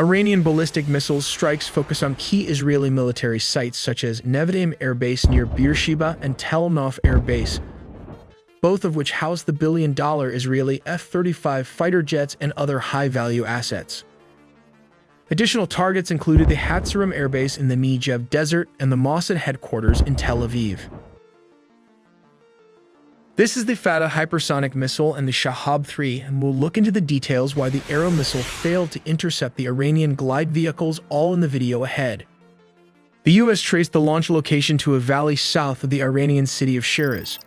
Iranian ballistic missiles strikes focus on key Israeli military sites such as Nevatim Air Base near Beersheba and Tel Nof Air Base, both of which house the billion-dollar Israeli F-35 fighter jets and other high-value assets. Additional targets included the Hatzerim Air Base in the Negev Desert and the Mossad headquarters in Tel Aviv. This is the Fatah hypersonic missile and the Shahab-3, and we'll look into the details why the Arrow missile failed to intercept the Iranian glide vehicles, all in the video ahead. The U.S. traced the launch location to a valley south of the Iranian city of Shiraz.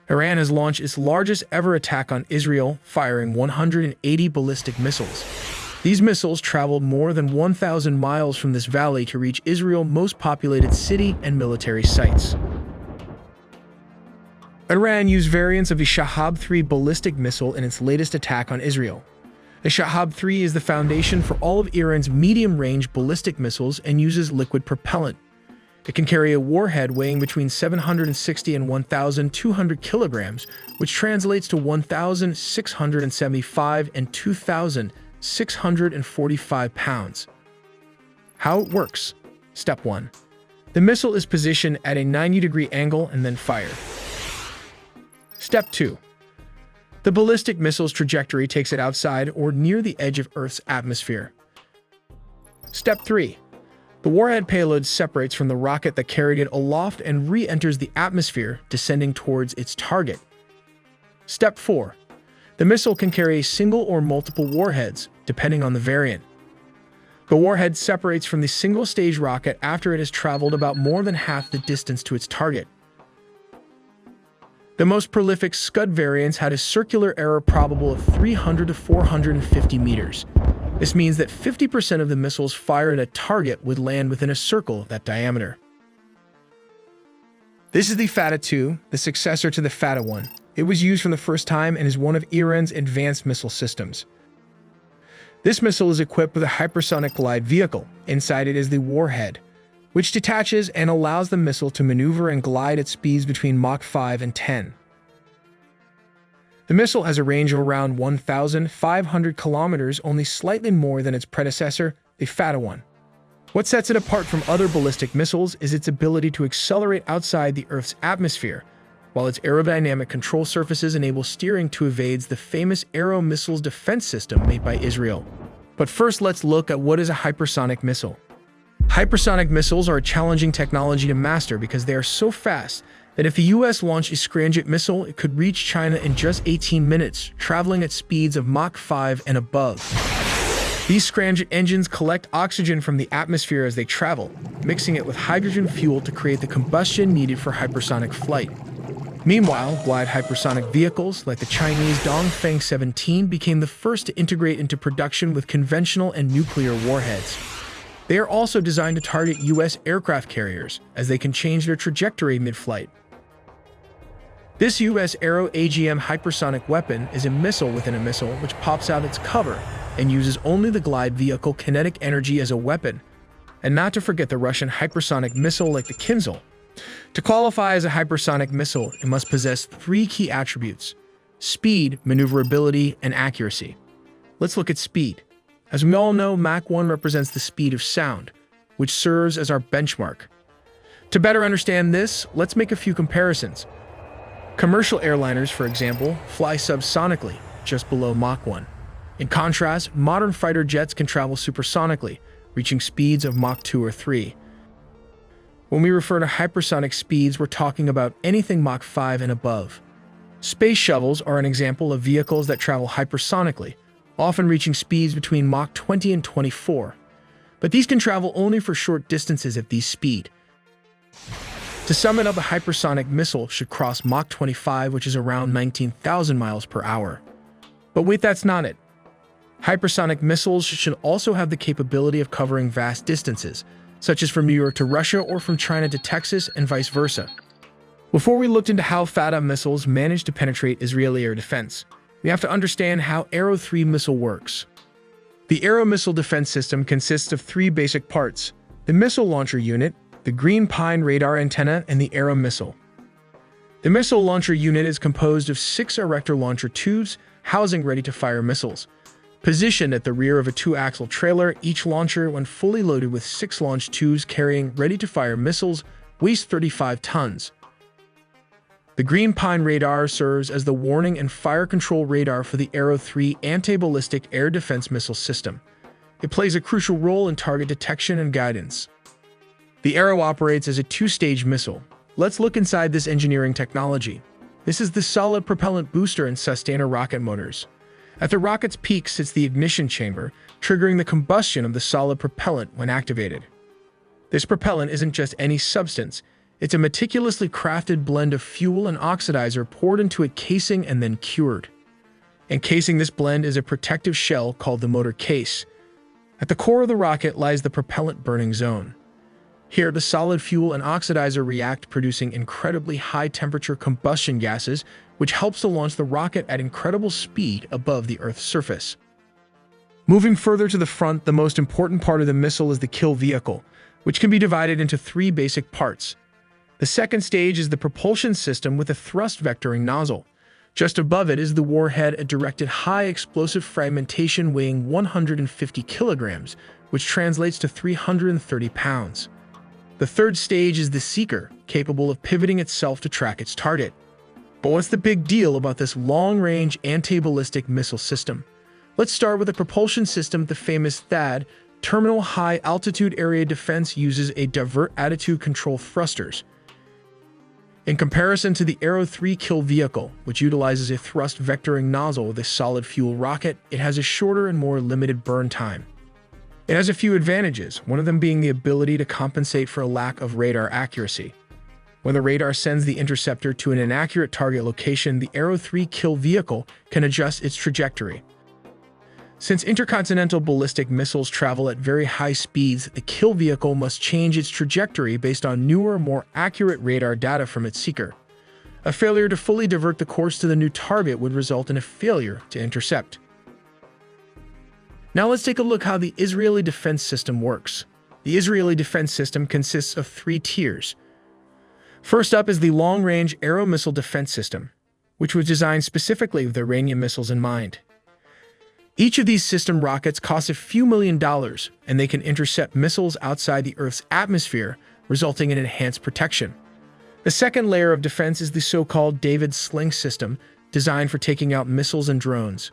Iran has launched its largest ever attack on Israel, firing 180 ballistic missiles. These missiles traveled more than 1,000 miles from this valley to reach Israel's most populated city and military sites. Iran used variants of the Shahab-3 ballistic missile in its latest attack on Israel. The Shahab-3 is the foundation for all of Iran's medium-range ballistic missiles and uses liquid propellant. It can carry a warhead weighing between 760 and 1,200 kilograms, which translates to 1,675 and 2,645 pounds. How it works. Step 1. The missile is positioned at a 90-degree angle and then fired. Step 2. The ballistic missile's trajectory takes it outside or near the edge of Earth's atmosphere. Step 3. The warhead payload separates from the rocket that carried it aloft and re-enters the atmosphere, descending towards its target. Step 4. The missile can carry a single or multiple warheads, depending on the variant. The warhead separates from the single-stage rocket after it has traveled about more than half the distance to its target. The most prolific Scud variants had a circular error probable of 300 to 450 meters. This means that 50% of the missiles fired at a target would land within a circle of that diameter. This is the Fatah 2, the successor to the Fatah 1. It was used for the first time and is one of Iran's advanced missile systems. This missile is equipped with a hypersonic glide vehicle. Inside it is the warhead, which detaches and allows the missile to maneuver and glide at speeds between Mach 5 and 10. The missile has a range of around 1,500 kilometers, only slightly more than its predecessor, the Fatah 1. What sets it apart from other ballistic missiles is its ability to accelerate outside the Earth's atmosphere, while its aerodynamic control surfaces enable steering to evade the famous Arrow missile's defense system made by Israel. But first, let's look at what is a hypersonic missile. Hypersonic missiles are a challenging technology to master because they are so fast that if the U.S. launched a Scramjet missile, it could reach China in just 18 minutes, traveling at speeds of Mach 5 and above. These Scramjet engines collect oxygen from the atmosphere as they travel, mixing it with hydrogen fuel to create the combustion needed for hypersonic flight. Meanwhile, glide hypersonic vehicles like the Chinese Dongfeng 17 became the first to integrate into production with conventional and nuclear warheads. They are also designed to target U.S. aircraft carriers, as they can change their trajectory mid-flight. This U.S. Arrow AGM hypersonic weapon is a missile within a missile which pops out its cover and uses only the glide vehicle kinetic energy as a weapon, and not to forget the Russian hypersonic missile like the Kinzhal. To qualify as a hypersonic missile, it must possess 3 key attributes: speed, maneuverability, and accuracy. Let's look at speed. As we all know, Mach 1 represents the speed of sound, which serves as our benchmark. To better understand this, let's make a few comparisons. Commercial airliners, for example, fly subsonically, just below Mach 1. In contrast, modern fighter jets can travel supersonically, reaching speeds of Mach 2 or 3. When we refer to hypersonic speeds, we're talking about anything Mach 5 and above. Space shuttles are an example of vehicles that travel hypersonically, often reaching speeds between Mach 20 and 24. But these can travel only for short distances at this speed. To sum it up, a hypersonic missile should cross Mach 25, which is around 19,000 miles per hour. But wait, that's not it. Hypersonic missiles should also have the capability of covering vast distances, such as from New York to Russia or from China to Texas and vice versa. Before we looked into how Fatah missiles managed to penetrate Israeli air defense, we have to understand how Arrow 3 missile works. The Arrow missile defense system consists of 3 basic parts: the missile launcher unit, the Green Pine radar antenna, and the Arrow missile. The missile launcher unit is composed of 6 erector launcher tubes, housing ready-to-fire missiles. Positioned at the rear of a two-axle trailer, each launcher, when fully loaded with 6 launch tubes carrying ready-to-fire missiles, weighs 35 tons. The Green Pine radar serves as the warning and fire control radar for the Arrow 3 anti-ballistic air defense missile system. It plays a crucial role in target detection and guidance. The Arrow operates as a 2-stage missile. Let's look inside this engineering technology. This is the solid propellant booster and sustainer rocket motors. At the rocket's peak sits the ignition chamber, triggering the combustion of the solid propellant when activated. This propellant isn't just any substance. It's a meticulously crafted blend of fuel and oxidizer poured into a casing and then cured. Encasing this blend is a protective shell called the motor case. At the core of the rocket lies the propellant burning zone. Here, the solid fuel and oxidizer react, producing incredibly high-temperature combustion gases, which helps to launch the rocket at incredible speed above the Earth's surface. Moving further to the front, the most important part of the missile is the kill vehicle, which can be divided into 3 basic parts. The second stage is the propulsion system with a thrust vectoring nozzle. Just above it is the warhead, a directed high-explosive fragmentation weighing 150 kilograms, which translates to 330 pounds. The third stage is the seeker, capable of pivoting itself to track its target. But what's the big deal about this long-range anti-ballistic missile system? Let's start with the propulsion system. The famous THAAD, Terminal High Altitude Area Defense, uses a divert attitude control thrusters. In comparison to the Arrow 3 kill vehicle, which utilizes a thrust vectoring nozzle with a solid fuel rocket, it has a shorter and more limited burn time. It has a few advantages, one of them being the ability to compensate for a lack of radar accuracy. When the radar sends the interceptor to an inaccurate target location, the Arrow 3 kill vehicle can adjust its trajectory. Since intercontinental ballistic missiles travel at very high speeds, the kill vehicle must change its trajectory based on newer, more accurate radar data from its seeker. A failure to fully divert the course to the new target would result in a failure to intercept. Now let's take a look how the Israeli defense system works. The Israeli defense system consists of 3 tiers. First up is the long-range Arrow missile defense system, which was designed specifically with Iranian missiles in mind. Each of these system rockets costs a few $1,000,000, and they can intercept missiles outside the Earth's atmosphere, resulting in enhanced protection. The second layer of defense is the so-called David Sling system, designed for taking out missiles and drones.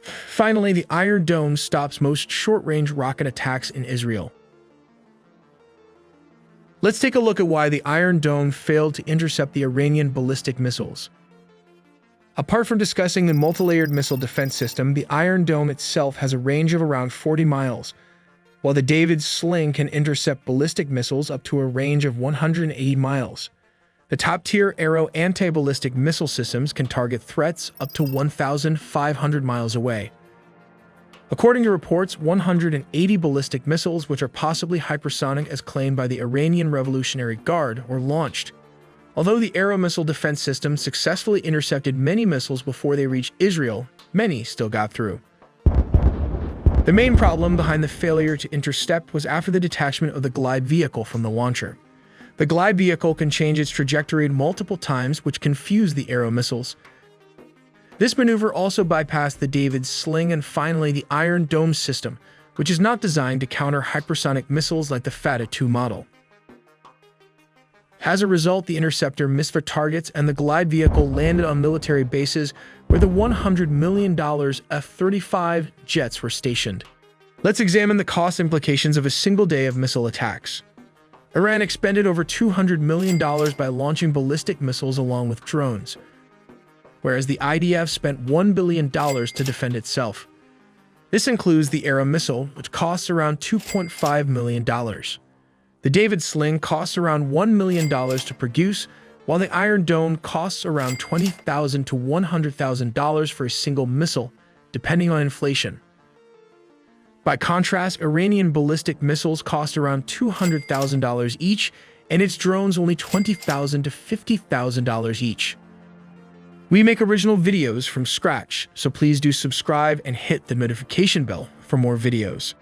Finally, the Iron Dome stops most short-range rocket attacks in Israel. Let's take a look at why the Iron Dome failed to intercept the Iranian ballistic missiles. Apart from discussing the multi-layered missile defense system, the Iron Dome itself has a range of around 40 miles, while the David Sling can intercept ballistic missiles up to a range of 180 miles. The top-tier Arrow anti-ballistic missile systems can target threats up to 1,500 miles away. According to reports, 180 ballistic missiles, which are possibly hypersonic as claimed by the Iranian Revolutionary Guard, were launched. Although the Arrow missile defense system successfully intercepted many missiles before they reached Israel, many still got through. The main problem behind the failure to intercept was after the detachment of the glide vehicle from the launcher. The glide vehicle can change its trajectory multiple times, which confused the Arrow missiles. This maneuver also bypassed the David Sling and finally the Iron Dome system, which is not designed to counter hypersonic missiles like the Fatah II model. As a result, the interceptor missed their targets and the glide vehicle landed on military bases where the $100 million F-35 jets were stationed. Let's examine the cost implications of a single day of missile attacks. Iran expended over $200 million by launching ballistic missiles along with drones, whereas the IDF spent $1 billion to defend itself. This includes the Arrow missile, which costs around $2.5 million. The David Sling costs around $1 million to produce, while the Iron Dome costs around $20,000 to $100,000 for a single missile, depending on inflation. By contrast, Iranian ballistic missiles cost around $200,000 each, and its drones only $20,000 to $50,000 each. We make original videos from scratch, so please do subscribe and hit the notification bell for more videos.